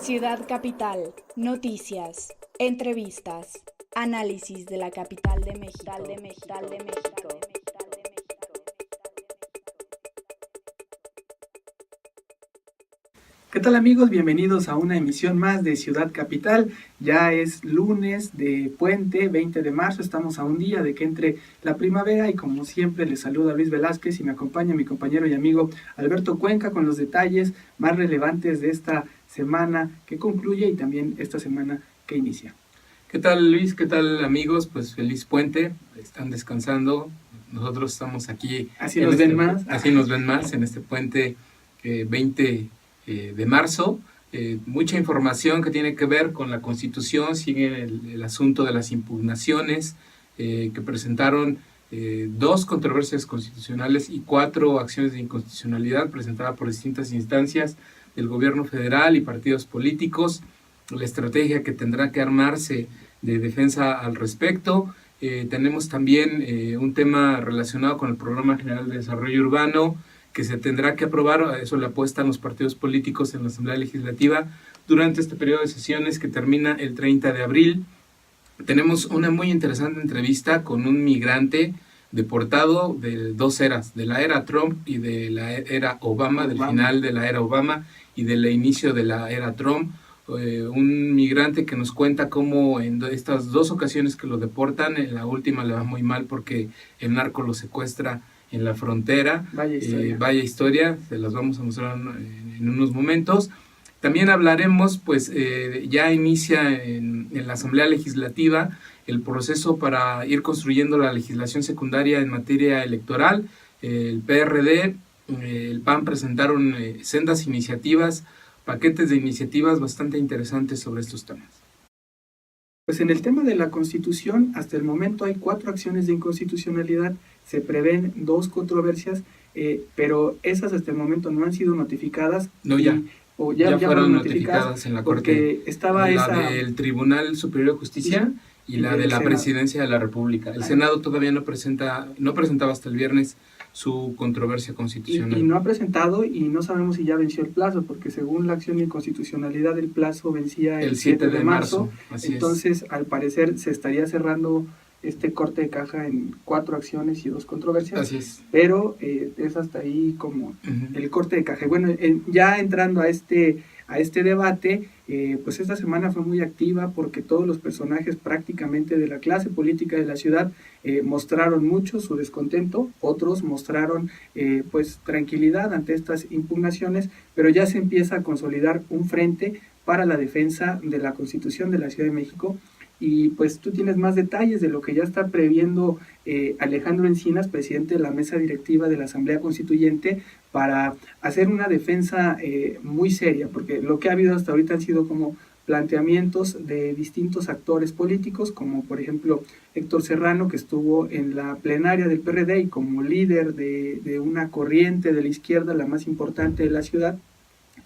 Ciudad Capital, noticias, entrevistas, análisis de la capital de México. ¿Qué tal amigos? Bienvenidos a una emisión más de Ciudad Capital. Ya es lunes de puente, 20 de marzo, estamos a un día de que entre la primavera y como siempre les saluda Luis Velázquez y me acompaña mi compañero y amigo Alberto Cuenca con los detalles más relevantes de esta semana que concluye y también esta semana que inicia. ¿Qué tal Luis? ¿Qué tal amigos? Pues feliz puente, están descansando, nosotros estamos aquí. Así nos ven más. Así nos ven más en este puente 20 de marzo. Mucha información que tiene que ver con la Constitución, sigue el asunto de las impugnaciones que presentaron 2 controversias constitucionales y 4 acciones de inconstitucionalidad presentadas por distintas instancias del gobierno federal y partidos políticos, la estrategia que tendrá que armarse de defensa al respecto. Tenemos también un tema relacionado con el Programa General de Desarrollo Urbano, que se tendrá que aprobar, eso le apuestan los partidos políticos en la Asamblea Legislativa durante este periodo de sesiones que termina el 30 de abril. Tenemos una muy interesante entrevista con un migrante deportado de 2 eras, de la era Trump y de la era Obama, del final de la era Obama y del inicio de la era Trump. Un migrante que nos cuenta cómo en estas 2 ocasiones que lo deportan, en la última le va muy mal porque el narco lo secuestra en la frontera. Vaya historia, se las vamos a mostrar en unos momentos. También hablaremos, pues ya inicia en la Asamblea Legislativa el proceso para ir construyendo la legislación secundaria en materia electoral. El PRD, el PAN presentaron sendas iniciativas, paquetes de iniciativas bastante interesantes sobre estos temas. Pues en el tema de la Constitución, hasta el momento hay 4 acciones de inconstitucionalidad, se prevén 2 controversias, pero esas hasta el momento no han sido notificadas. No, ya fueron notificadas en la Corte. Estaba la del Tribunal Superior de Justicia y la de la Presidencia de la República. El Senado todavía no presentaba hasta el viernes su controversia constitucional. Y no ha presentado y no sabemos si ya venció el plazo, porque según la acción de inconstitucionalidad el plazo vencía el 7 de marzo. Entonces, al parecer, se estaría cerrando este corte de caja en 4 acciones y 2 controversias. Así es. Pero es hasta ahí como el corte de caja. Y bueno, ya entrando a este debate, pues esta semana fue muy activa porque todos los personajes prácticamente de la clase política de la ciudad mostraron mucho su descontento, otros mostraron pues tranquilidad ante estas impugnaciones, pero ya se empieza a consolidar un frente para la defensa de la Constitución de la Ciudad de México. Y pues tú tienes más detalles de lo que ya está previendo Alejandro Encinas, presidente de la mesa directiva de la Asamblea Constituyente, para hacer una defensa muy seria, porque lo que ha habido hasta ahorita han sido como planteamientos de distintos actores políticos, como por ejemplo Héctor Serrano, que estuvo en la plenaria del PRD y como líder de una corriente de la izquierda, la más importante de la ciudad,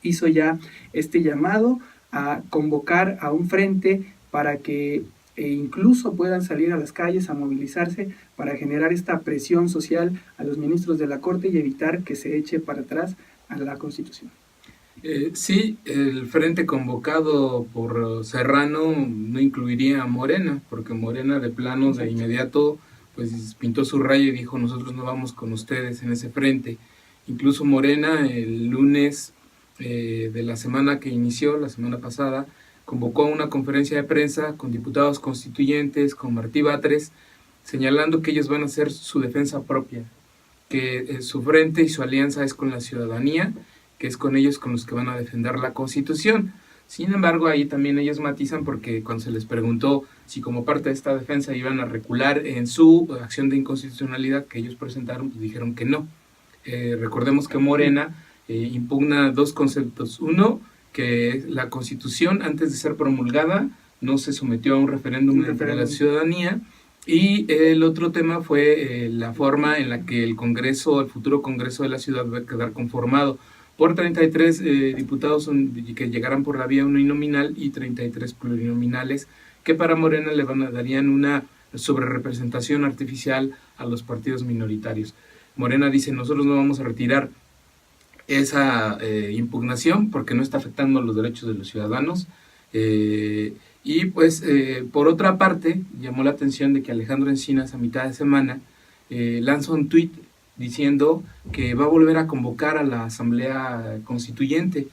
hizo ya este llamado a convocar a un frente para que incluso puedan salir a las calles a movilizarse para generar esta presión social a los ministros de la Corte y evitar que se eche para atrás a la Constitución. Sí, el frente convocado por Serrano no incluiría a Morena, porque Morena de plano de inmediato pues pintó su raya y dijo nosotros no vamos con ustedes en ese frente. Incluso Morena el lunes de la semana que inició, la semana pasada, convocó a una conferencia de prensa con diputados constituyentes, con Martí Batres, señalando que ellos van a hacer su defensa propia, que su frente y su alianza es con la ciudadanía, que es con ellos con los que van a defender la Constitución. Sin embargo, ahí también ellos matizan porque cuando se les preguntó si como parte de esta defensa iban a recular en su acción de inconstitucionalidad que ellos presentaron, pues dijeron que no. Recordemos que Morena impugna 2 conceptos. Uno, que la Constitución antes de ser promulgada no se sometió a un referéndum entre la ciudadanía, y el otro tema fue la forma en la que el futuro Congreso de la ciudad va a quedar conformado por 33 diputados que llegarán por la vía uninominal y 33 plurinominales que para Morena darían una sobrerepresentación artificial a los partidos minoritarios. Morena dice nosotros no vamos a retirar esa impugnación porque no está afectando los derechos de los ciudadanos. Y pues por otra parte llamó la atención de que Alejandro Encinas a mitad de semana lanza un tuit diciendo que va a volver a convocar a la Asamblea Constituyente,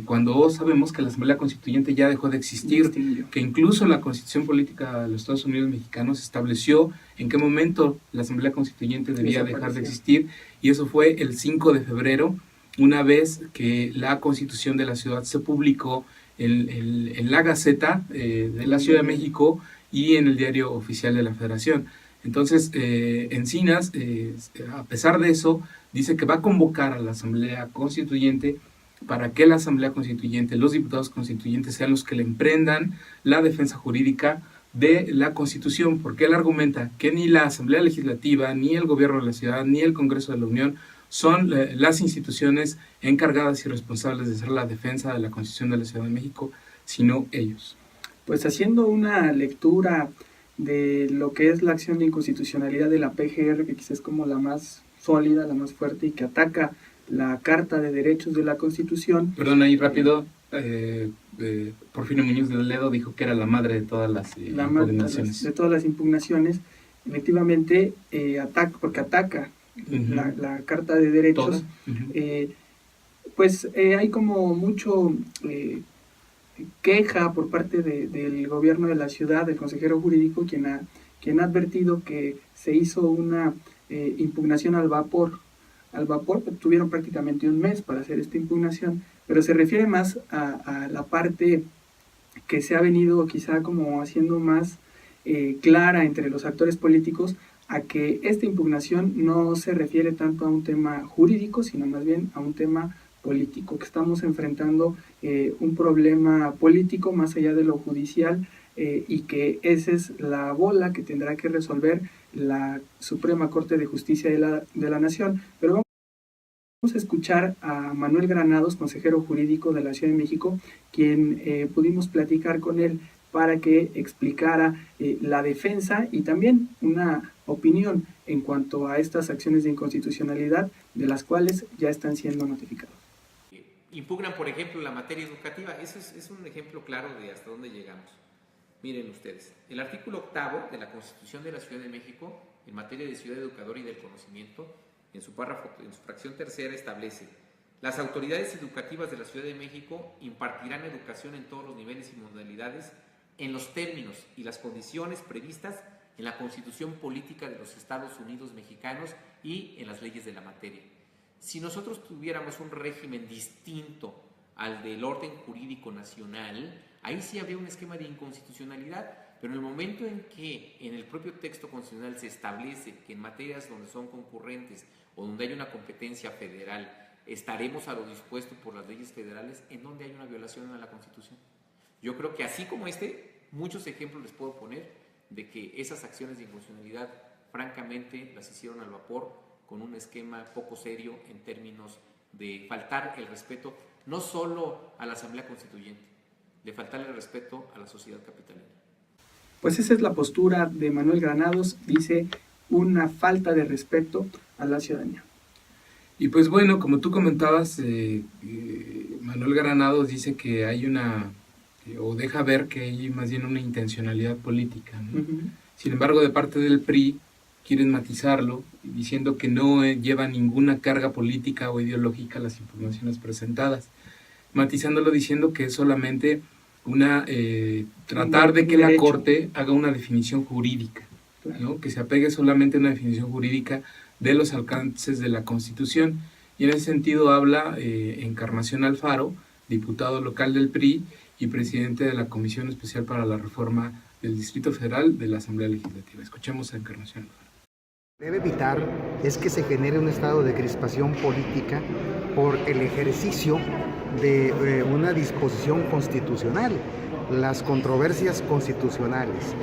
cuando sabemos que la Asamblea Constituyente ya dejó de existir, que incluso la Constitución Política de los Estados Unidos Mexicanos estableció en qué momento la Asamblea Constituyente debía dejar de existir, y eso fue el 5 de febrero, una vez que la Constitución de la ciudad se publicó en la Gaceta de la Ciudad de México y en el Diario Oficial de la Federación. Entonces, Encinas, a pesar de eso, dice que va a convocar a la Asamblea Constituyente para que la Asamblea Constituyente, los diputados constituyentes sean los que le emprendan la defensa jurídica de la Constitución, porque él argumenta que ni la Asamblea Legislativa, ni el Gobierno de la Ciudad, ni el Congreso de la Unión son las instituciones encargadas y responsables de hacer la defensa de la Constitución de la Ciudad de México, sino ellos. Pues haciendo una lectura de lo que es la acción de inconstitucionalidad de la PGR, que quizás es como la más sólida, la más fuerte y que ataca la Carta de Derechos de la Constitución. Perdón, ahí rápido, Porfirio Muñoz de Ledo dijo que era la madre de todas las impugnaciones. De todas las impugnaciones, efectivamente, porque ataca la Carta de Derechos. Hay como mucho queja por parte del gobierno de la ciudad, del consejero jurídico, quien ha advertido que se hizo una impugnación al vapor. Tuvieron prácticamente un mes para hacer esta impugnación, pero se refiere más a la parte que se ha venido quizá como haciendo más clara entre los actores políticos, a que esta impugnación no se refiere tanto a un tema jurídico, sino más bien a un tema político, que estamos enfrentando un problema político más allá de lo judicial, y que esa es la bola que tendrá que resolver la Suprema Corte de Justicia de la Nación. Pero vamos a escuchar a Manuel Granados, consejero jurídico de la Ciudad de México, quien pudimos platicar con él para que explicara la defensa y también una opinión en cuanto a estas acciones de inconstitucionalidad, de las cuales ya están siendo notificados. Impugnan, por ejemplo, la materia educativa. Eso es un ejemplo claro de hasta dónde llegamos. Miren ustedes, el artículo 8 de la Constitución de la Ciudad de México, en materia de ciudad educadora y del conocimiento, en su fracción tercera establece: las autoridades educativas de la Ciudad de México impartirán educación en todos los niveles y modalidades en los términos y las condiciones previstas en la Constitución Política de los Estados Unidos Mexicanos y en las leyes de la materia. Si nosotros tuviéramos un régimen distinto al del orden jurídico nacional, ahí sí habría un esquema de inconstitucionalidad, pero en el momento en que en el propio texto constitucional se establece que en materias donde son concurrentes o donde hay una competencia federal estaremos a lo dispuesto por las leyes federales, ¿en donde hay una violación a la Constitución? Yo creo que así como muchos ejemplos les puedo poner de que esas acciones de inconstitucionalidad francamente las hicieron al vapor, con un esquema poco serio en términos de faltar el respeto no solo a la Asamblea Constituyente, de faltar el respeto a la sociedad capitalina. Pues esa es la postura de Manuel Granados, dice una falta de respeto a la ciudadanía. Y pues bueno, como tú comentabas, Manuel Granados dice que hay o deja ver que hay más bien una intencionalidad política, ¿no? Sin embargo, de parte del PRI quieren matizarlo, diciendo que no lleva ninguna carga política o ideológica las impugnaciones presentadas, matizándolo diciendo que es solamente tratar de que la Corte haga una definición jurídica, ¿no? Que se apegue solamente a una definición jurídica de los alcances de la Constitución. Y en ese sentido habla Encarnación Alfaro, diputado local del PRI y presidente de la Comisión Especial para la Reforma del Distrito Federal de la Asamblea Legislativa. Escuchemos a Encarnación Alfaro. Debe evitar es que se genere un estado de crispación política por el ejercicio de una disposición constitucional. Las controversias constitucionales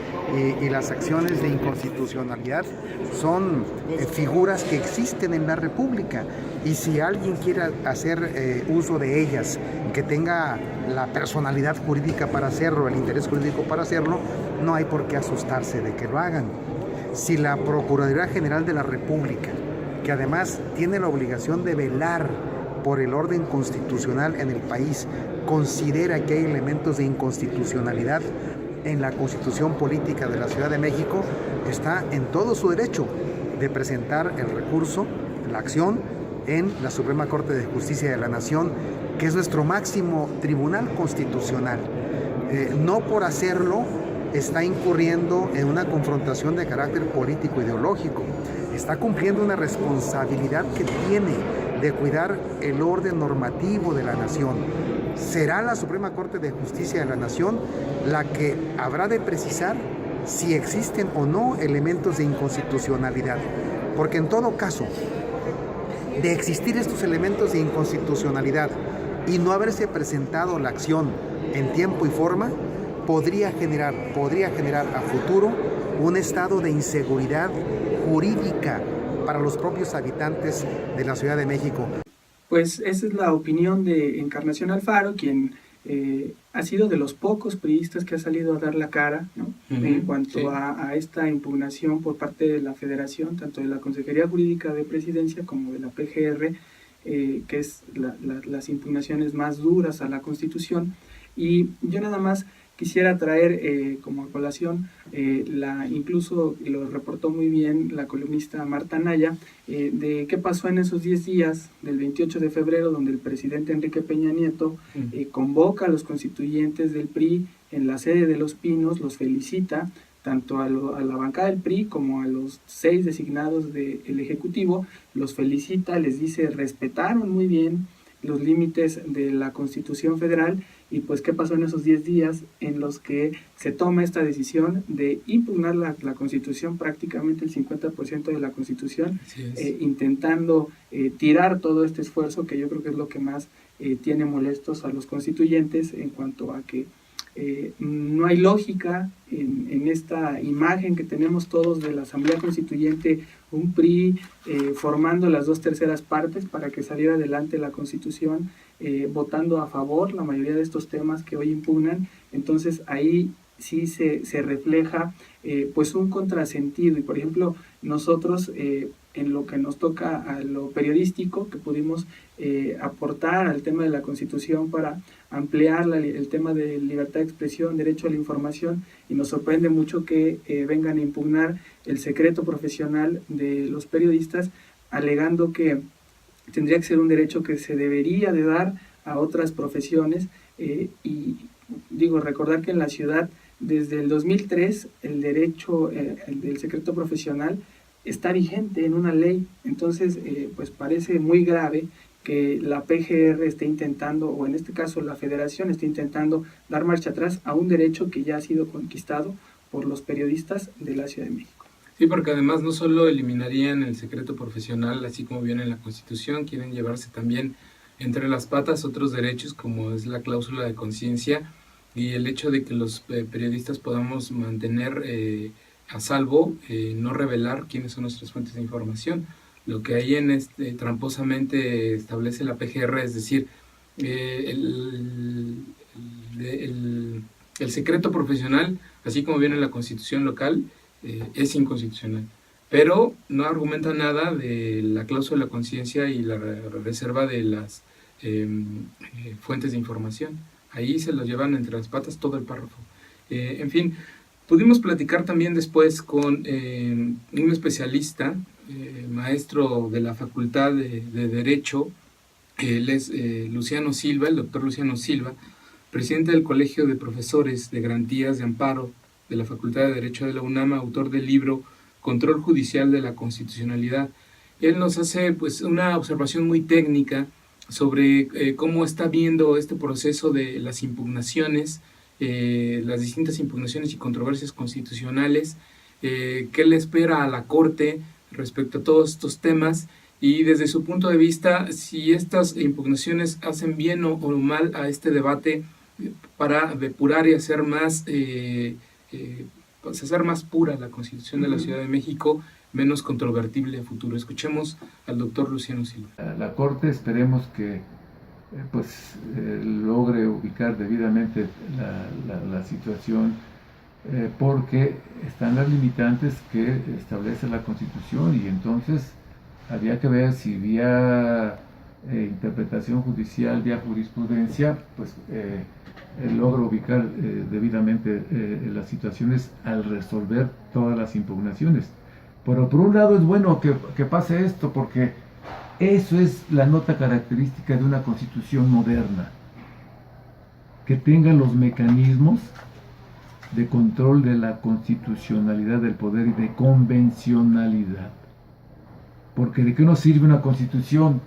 y las acciones de inconstitucionalidad son figuras que existen en la República, y si alguien quiere hacer uso de ellas, que tenga la personalidad jurídica para hacerlo, el interés jurídico para hacerlo, no hay por qué asustarse de que lo hagan. Si la Procuraduría General de la República, que además tiene la obligación de velar por el orden constitucional en el país considera que hay elementos de inconstitucionalidad en la Constitución Política de la Ciudad de México, está en todo su derecho de presentar el recurso, la acción, en la Suprema Corte de Justicia de la Nación, que es nuestro máximo tribunal constitucional. No por hacerlo está incurriendo en una confrontación de carácter político-ideológico, está cumpliendo una responsabilidad que tiene de cuidar el orden normativo de la nación. Será la Suprema Corte de Justicia de la Nación la que habrá de precisar si existen o no elementos de inconstitucionalidad, porque en todo caso, de existir estos elementos de inconstitucionalidad y no haberse presentado la acción en tiempo y forma, podría generar a futuro un estado de inseguridad jurídica para los propios habitantes de la Ciudad de México. Pues esa es la opinión de Encarnación Alfaro, quien ha sido de los pocos priistas que ha salido a dar la cara, ¿no? En cuanto a esta impugnación por parte de la Federación, tanto de la Consejería Jurídica de Presidencia como de la PGR, que es las impugnaciones más duras a la Constitución. Y yo nada más quisiera traer como a colación, incluso lo reportó muy bien la columnista Marta Naya, de qué pasó en esos 10 días del 28 de febrero, donde el presidente Enrique Peña Nieto convoca a los constituyentes del PRI en la sede de Los Pinos, los felicita, tanto a la bancada del PRI como a los 6 designados del Ejecutivo, los felicita, les dice respetaron muy bien los límites de la Constitución Federal. Y pues qué pasó en esos 10 días en los que se toma esta decisión de impugnar la Constitución, prácticamente el 50% de la Constitución, intentando tirar todo este esfuerzo, que yo creo que es lo que más tiene molestos a los constituyentes, en cuanto a que no hay lógica en esta imagen que tenemos todos de la Asamblea Constituyente, un PRI formando las 2/3 partes para que saliera adelante la Constitución, votando a favor la mayoría de estos temas que hoy impugnan. Entonces ahí sí se refleja pues un contrasentido. Y por ejemplo, nosotros en lo que nos toca a lo periodístico, que pudimos aportar al tema de la Constitución para ampliar el tema de libertad de expresión, derecho a la información, y nos sorprende mucho que vengan a impugnar el secreto profesional de los periodistas, alegando que tendría que ser un derecho que se debería de dar a otras profesiones. Y digo, recordar que en la ciudad, desde el 2003, el derecho el del secreto profesional está vigente en una ley. Entonces, pues parece muy grave que la PGR esté intentando, o en este caso la Federación esté intentando dar marcha atrás a un derecho que ya ha sido conquistado por los periodistas de la Ciudad de México. Sí, porque además no solo eliminarían el secreto profesional, así como viene en la Constitución, quieren llevarse también entre las patas otros derechos, como es la cláusula de conciencia y el hecho de que los periodistas podamos mantener a salvo, no revelar quiénes son nuestras fuentes de información. Lo que ahí tramposamente establece la PGR, es decir, el secreto profesional, así como viene en la Constitución local, es inconstitucional, pero no argumenta nada de la cláusula de la conciencia y la reserva de las fuentes de información. Ahí se los llevan entre las patas todo el párrafo. En fin, pudimos platicar también después con un especialista, maestro de la Facultad de Derecho. Él es Luciano Silva, el doctor Luciano Silva, presidente del Colegio de Profesores de Garantías de Amparo de la Facultad de Derecho de la UNAM, autor del libro Control Judicial de la Constitucionalidad. Él nos hace pues una observación muy técnica sobre cómo está viendo este proceso de las impugnaciones, las distintas impugnaciones y controversias constitucionales, qué le espera a la Corte respecto a todos estos temas, y desde su punto de vista, si estas impugnaciones hacen bien o mal a este debate para depurar y hacer más hacer más pura la Constitución de la Ciudad de México, menos controvertible a futuro. Escuchemos al doctor Luciano Silva. La Corte esperemos que logre ubicar debidamente la situación, porque están las limitantes que establece la Constitución, y entonces habría que ver si vía interpretación judicial, vía jurisprudencia, pues logra ubicar debidamente las situaciones al resolver todas las impugnaciones. Pero por un lado es bueno que pase esto, porque eso es la nota característica de una constitución moderna, que tenga los mecanismos de control de la constitucionalidad del poder y de convencionalidad. Porque ¿de qué nos sirve una constitución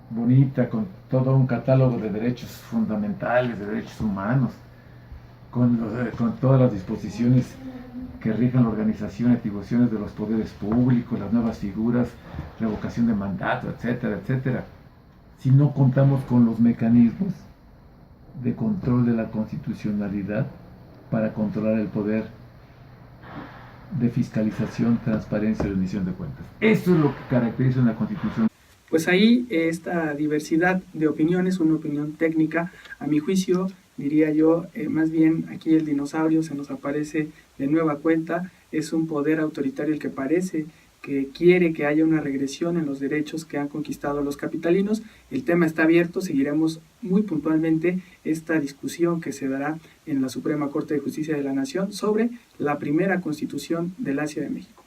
bonita, con todo un catálogo de derechos fundamentales, de derechos humanos, con todas las disposiciones que rijan la organización y atribuciones de los poderes públicos, las nuevas figuras, revocación de mandato, etcétera, etcétera, si no contamos con los mecanismos de control de la constitucionalidad para controlar el poder, de fiscalización, transparencia y rendición de cuentas? Eso es lo que caracteriza una constitución. Pues ahí esta diversidad de opiniones, una opinión técnica, a mi juicio, diría yo, más bien aquí el dinosaurio se nos aparece de nueva cuenta, es un poder autoritario el que parece que quiere que haya una regresión en los derechos que han conquistado los capitalinos. El tema está abierto, seguiremos muy puntualmente esta discusión que se dará en la Suprema Corte de Justicia de la Nación sobre la primera Constitución de la Ciudad de México.